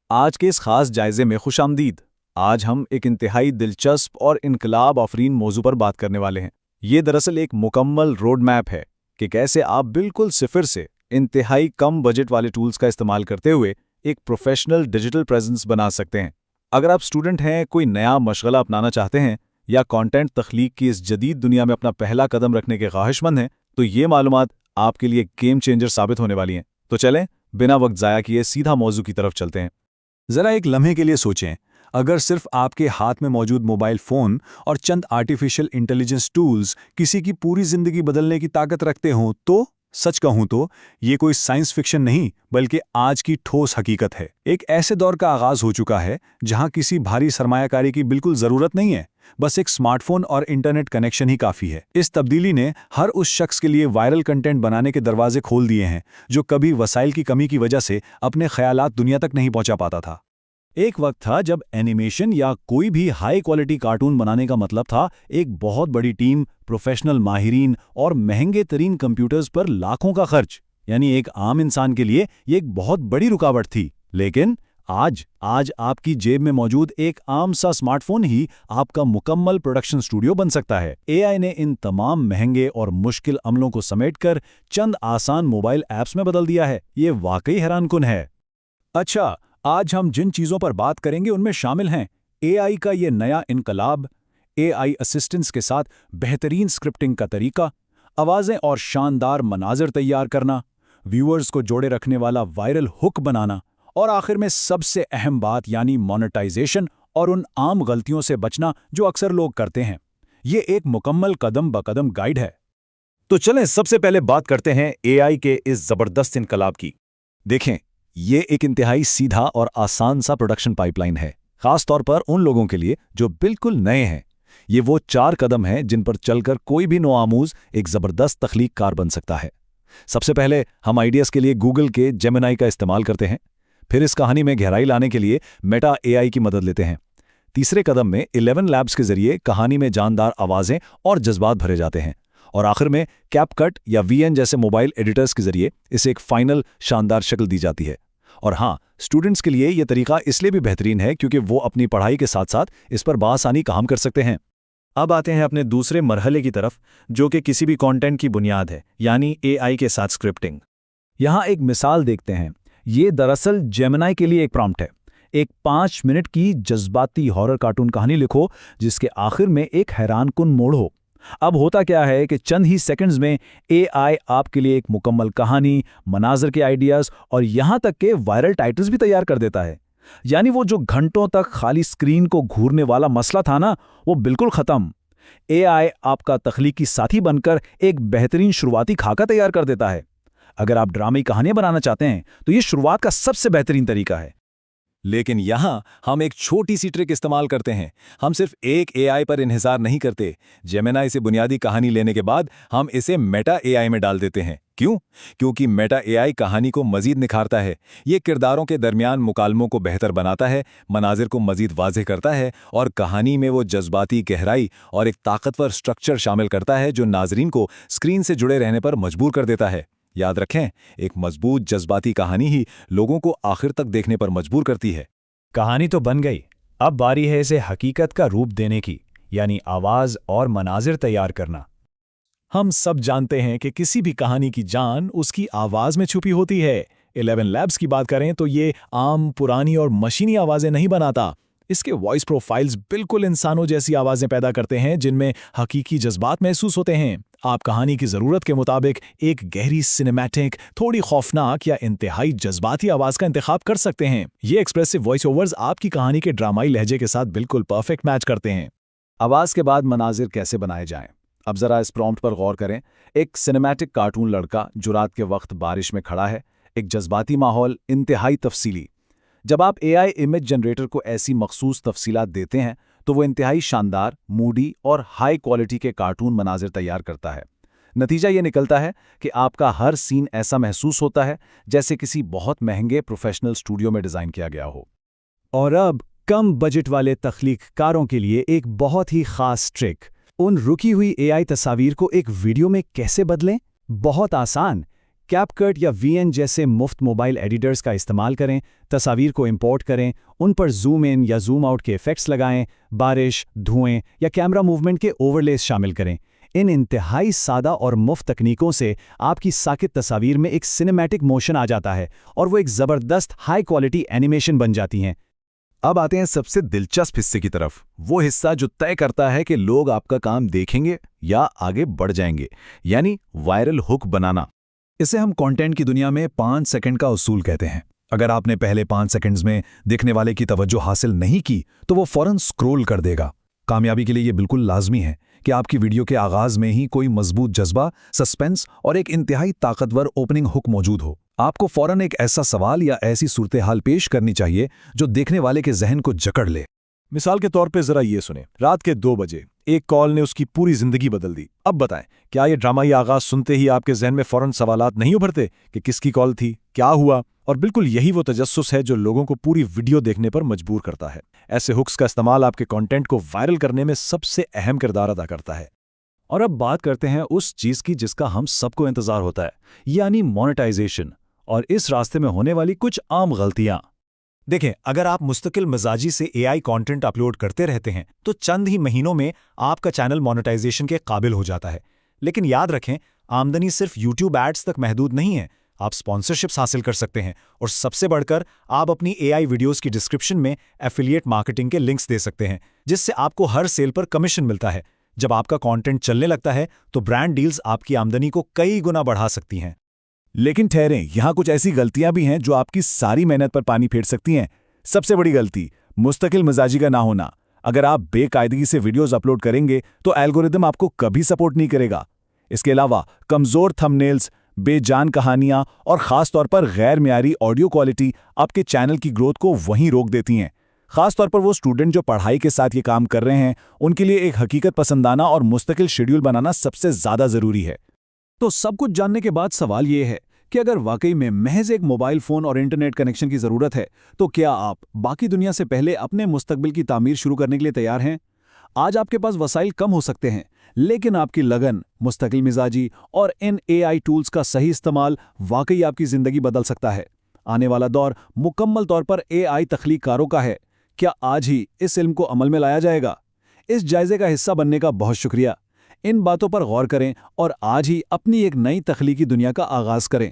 आज के इस खास जायजे में खुशामदीद। आज हम एक इंतहाई दिलचस्प और इनकलाब आफरीन मौजू पर बात करने वाले हैं। ये दरअसल एक मुकम्मल रोड मैप है कि कैसे आप बिल्कुल सिफर से इंतहाई कम बजट वाले टूल्स का इस्तेमाल करते हुए एक प्रोफेशनल डिजिटल प्रेजेंस बना सकते हैं। अगर आप स्टूडेंट हैं, कोई नया मशगला अपनाना चाहते हैं या कंटेंट तख्लीक की इस जदीद दुनिया में अपना पहला कदम रखने के ख्वाहिशमंद हैं, तो ये मालूमात आपके लिए गेम चेंजर साबित होने वाली हैं। तो चलें, बिना वक्त ज़ाया किए सीधा मौजू की तरफ चलते हैं। जरा एक लम्हे के लिए सोचें, अगर सिर्फ आपके हाथ में मौजूद मोबाइल फोन और चंद आर्टिफिशियल इंटेलिजेंस टूल्स किसी की पूरी जिंदगी बदलने की ताकत रखते हों, तो सच कहूं तो ये कोई साइंस फिक्शन नहीं बल्कि आज की ठोस हकीकत है। एक ऐसे दौर का आगाज हो चुका है जहां किसी भारी सरमायाकारी की बिल्कुल जरूरत नहीं है, बस एक स्मार्टफोन और इंटरनेट कनेक्शन ही काफी है। इस तब्दीली ने हर उस शख्स के लिए वायरल कंटेंट बनाने के दरवाजे खोल दिए हैं जो कभी वसाइल की कमी की वजह से अपने ख्यालात दुनिया तक नहीं पहुंचा पाता था। एक वक्त था जब एनिमेशन या कोई भी हाई क्वालिटी कार्टून बनाने का मतलब था एक बहुत बड़ी टीम, प्रोफेशनल माहिरीन और महंगे तरीन कंप्यूटर्स पर लाखों का खर्च। यानी एक आम इंसान के लिए ये एक बहुत बड़ी रुकावट थी। लेकिन आज आपकी जेब में मौजूद एक आम सा स्मार्टफोन ही आपका मुकम्मल प्रोडक्शन स्टूडियो बन सकता है। एआई ने इन तमाम महंगे और मुश्किल अमलों को समेटकर चंद आसान मोबाइल ऐप्स में बदल दिया है। ये वाकई हैरानकुन है। अच्छा, आज हम जिन चीज़ों पर बात करेंगे उनमें शामिल हैं एआई का ये नया इनकलाब, एआई असिस्टेंट्स के साथ बेहतरीन स्क्रिप्टिंग का तरीका, आवाज़ें और शानदार मनाज़र तैयार करना, व्यूअर्स को जोड़े रखने वाला वायरल हुक बनाना, और आखिर में सबसे अहम बात यानी मोनेटाइजेशन और उन आम गलतियों से बचना जो अक्सर लोग करते हैं। ये एक मुकम्मल कदम ब कदम गाइड है। तो चलें सबसे पहले बात करते हैं एआई के इस ज़बरदस्त इनकलाब की। देखें, ये एक इंतहाई सीधा और आसान सा प्रोडक्शन पाइपलाइन है, खास तौर पर उन लोगों के लिए जो बिल्कुल नए हैं। ये वो 4 कदम हैं जिन पर चलकर कोई भी नौआमूज एक ज़बरदस्त तख्लीककार बन सकता है। सबसे पहले हम आइडियाज़ के लिए गूगल के जेमिनाई का इस्तेमाल करते हैं। फिर इस कहानी में गहराई लाने के लिए मेटा एआई की मदद लेते हैं। तीसरे कदम में 11 लैब्स के जरिए कहानी में जानदार आवाज़ें और जज्बात भरे जाते हैं। और आखिर में कैपकट या वीएन जैसे मोबाइल एडिटर्स के जरिए इसे एक फाइनल शानदार शक्ल दी जाती है। और हाँ, स्टूडेंट्स के लिए यह तरीका इसलिए भी बेहतरीन है क्योंकि वो अपनी पढ़ाई के साथ साथ इस पर बासानी काम कर सकते हैं। अब आते हैं अपने दूसरे मरहले की तरफ, जो कि किसी भी कंटेंट की बुनियाद है, यानी एआई के साथ स्क्रिप्टिंग। यहाँ एक मिसाल देखते हैं। ये दरअसल जेमिनाई के लिए एक प्रॉम्प्ट है। एक 5 मिनट की जज्बाती हॉरर कार्टून कहानी लिखो जिसके आखिर में एक हैरानकुन मोड़ हो। अब होता क्या है कि चंद ही सेकंड्स में एआई आपके लिए एक मुकम्मल कहानी, मनाज़र के आइडियाज़ और यहाँ तक के वायरल टाइटल्स भी तैयार कर देता है। यानी वो जो घंटों तक खाली स्क्रीन को घूरने वाला मसला था ना, वो बिल्कुल ख़त्म। एआई आपका तख्लीकी साथी बनकर एक बेहतरीन शुरुआती खाका तैयार कर देता है। अगर आप ड्रामे कहानियाँ बनाना चाहते हैं तो ये शुरुआत का सबसे बेहतरीन तरीका है। लेकिन यहाँ हम एक छोटी सी ट्रिक इस्तेमाल करते हैं। हम सिर्फ एक एआई पर इन्हिसार नहीं करते। जेमिनाई से बुनियादी कहानी लेने के बाद हम इसे मेटा एआई में डाल देते हैं। क्यों? क्योंकि मेटा एआई कहानी को मजीद निखारता है। ये किरदारों के दरमियान मुकालमों को बेहतर बनाता है, मनाजिर को मजीद वाज़ेह करता है और कहानी में वो जज्बाती गहराई और एक ताकतवर स्ट्रक्चर शामिल करता है जो नाजरीन को स्क्रीन से जुड़े रहने पर मजबूर कर देता है। याद रखें, एक मजबूत जज्बाती कहानी ही लोगों को आखिर तक देखने पर मजबूर करती है। कहानी तो बन गई, अब बारी है इसे हकीकत का रूप देने की, यानी आवाज और मनाजिर तैयार करना। हम सब जानते हैं कि किसी भी कहानी की जान उसकी आवाज में छुपी होती है। 11 लैब्स की बात करें तो ये आम, पुरानी और मशीनी आवाजें नहीं बनाता। इसके वॉइस प्रोफाइल्स बिल्कुल इंसानों जैसी आवाजें पैदा करते हैं जिनमें हकीकी जज्बात महसूस होते हैं। आप कहानी की ज़रूरत के मुताबिक एक गहरी सिनेमैटिक, थोड़ी खौफनाक या इंतहाई जज्बाती आवाज़ का इंतखाब कर सकते हैं। ये एक्सप्रेसिव वॉइस ओवर्स आपकी कहानी के ड्रामाई लहजे के साथ बिल्कुल परफेक्ट मैच करते हैं। आवाज़ के बाद मनाजिर कैसे बनाए जाएं? अब ज़रा इस प्रॉम्प्ट पर गौर करें। एक सिनेमैटिक कार्टून लड़का जो रात के वक्त बारिश में खड़ा है, एक जज्बाती माहौल, इंतहाई तफसीली। जब आप एआई इमेज जनरेटर को ऐसी मखसूस तफसीलात देते हैं तो वो इंतहाई शानदार, मूडी और हाई क्वालिटी के कार्टून मनाजिर तैयार करता है। नतीजा ये निकलता है कि आपका हर सीन ऐसा महसूस होता है जैसे किसी बहुत महंगे प्रोफेशनल स्टूडियो में डिज़ाइन किया गया हो। और अब कम बजट वाले तख्लीककारों के लिए एक बहुत ही खास ट्रिक। उन रुकी हुई एआई तस्वीर को एक वीडियो में कैसे बदलें? बहुत आसान। कैपकट या वीएन जैसे मुफ्त मोबाइल एडिटर्स का इस्तेमाल करें, तस्वीर को इंपोर्ट करें, उन पर जूम इन या जूम आउट के इफेक्ट्स लगाएं, बारिश, धुएं या कैमरा मूवमेंट के ओवरलेस शामिल करें। इन इंतहाई सादा और मुफ्त तकनीकों से आपकी साकित तस्वीर में एक सिनेमैटिक मोशन आ जाता है और वो एक ज़बरदस्त हाई क्वालिटी एनिमेशन बन जाती हैं। अब आते हैं सबसे दिलचस्प हिस्से की तरफ, वो हिस्सा जो तय करता है कि लोग आपका काम देखेंगे या आगे बढ़ जाएंगे, यानी वायरल हुक बनाना। इसे हम कंटेंट की दुनिया में 5 सेकंड का उसूल कहते हैं। अगर आपने पहले 5 सेकंड्स में देखने वाले की तवज्जो हासिल नहीं की तो वो फौरन स्क्रॉल कर देगा। कामयाबी के लिए ये बिल्कुल लाजमी है कि आपकी वीडियो के आगाज में ही कोई मजबूत जज्बा, सस्पेंस और एक इंतहाई ताकतवर ओपनिंग हुक मौजूद हो। आपको फौरन एक ऐसा सवाल या ऐसी सूरत हाल पेश करनी चाहिए जो देखने वाले के जहन को जकड़ ले। मिसाल के तौर पे जरा ये सुने, रात के 2 बजे एक कॉल ने उसकी पूरी जिंदगी बदल दी। अब बताएं, क्या ये ड्रामाई आगाज सुनते ही आपके जहन में फौरन सवालात नहीं उभरते कि किसकी कॉल थी, क्या हुआ? और बिल्कुल यही वो तजस्सुस है जो लोगों को पूरी वीडियो देखने पर मजबूर करता है। ऐसे हुक्स का इस्तेमाल आपके कंटेंट को वायरल करने में सबसे अहम किरदार अदा करता है। और अब बात करते हैं उस चीज की जिसका हम सबको इंतजार होता है, यानी मोनेटाइजेशन, और इस रास्ते में होने वाली कुछ आम गलतियां। देखें, अगर आप मुस्तकिल मिजाजी से एआई कंटेंट अपलोड करते रहते हैं तो चंद ही महीनों में आपका चैनल मोनेटाइजेशन के काबिल हो जाता है। लेकिन याद रखें, आमदनी सिर्फ यूट्यूब एड्स तक महदूद नहीं है। आप स्पॉन्सरशिप्स हासिल कर सकते हैं और सबसे बढ़कर आप अपनी एआई वीडियोस की डिस्क्रिप्शन में एफिलिएट मार्केटिंग के लिंक्स दे सकते हैं, जिससे आपको हर सेल पर कमीशन मिलता है। जब आपका कंटेंट चलने लगता है तो ब्रांड डील्स आपकी आमदनी को कई गुना बढ़ा सकती हैं। लेकिन ठहरें, यहां कुछ ऐसी गलतियां भी हैं जो आपकी सारी मेहनत पर पानी फेर सकती हैं। सबसे बड़ी गलती, मुस्तकिल मिजाजी का ना होना। अगर आप बेकायदगी से वीडियोस अपलोड करेंगे तो एल्गोरिदम आपको कभी सपोर्ट नहीं करेगा। इसके अलावा कमजोर थंबनेल्स, बेजान कहानियां और खास तौर पर गैर मियारी ऑडियो क्वालिटी आपके चैनल की ग्रोथ को वहीं रोक देती हैं। खास तौर पर वो स्टूडेंट जो पढ़ाई के साथ ये काम कर रहे हैं, उनके लिए एक हकीकत पसंदाना और मुस्तकिल शेड्यूल बनाना सबसे ज्यादा जरूरी है। तो सब कुछ जानने के बाद सवाल ये है कि अगर वाकई में महज एक मोबाइल फोन और इंटरनेट कनेक्शन की जरूरत है, तो क्या आप बाकी दुनिया से पहले अपने मुस्तकबिल की तामीर शुरू करने के लिए तैयार हैं? आज आपके पास वसाइल कम हो सकते हैं, लेकिन आपकी लगन, मुस्तकिल मिजाजी और इन एआई टूल्स का सही इस्तेमाल वाकई आपकी जिंदगी बदल सकता है। आने वाला दौर मुकम्मल तौर पर एआई तख्लीकारों का है। क्या आज ही इस इल्म को अमल में लाया जाएगा? इस जायजे का हिस्सा बनने का बहुत शुक्रिया। इन बातों पर गौर करें और आज ही अपनी एक नई तख्लीकी दुनिया का आगाज करें।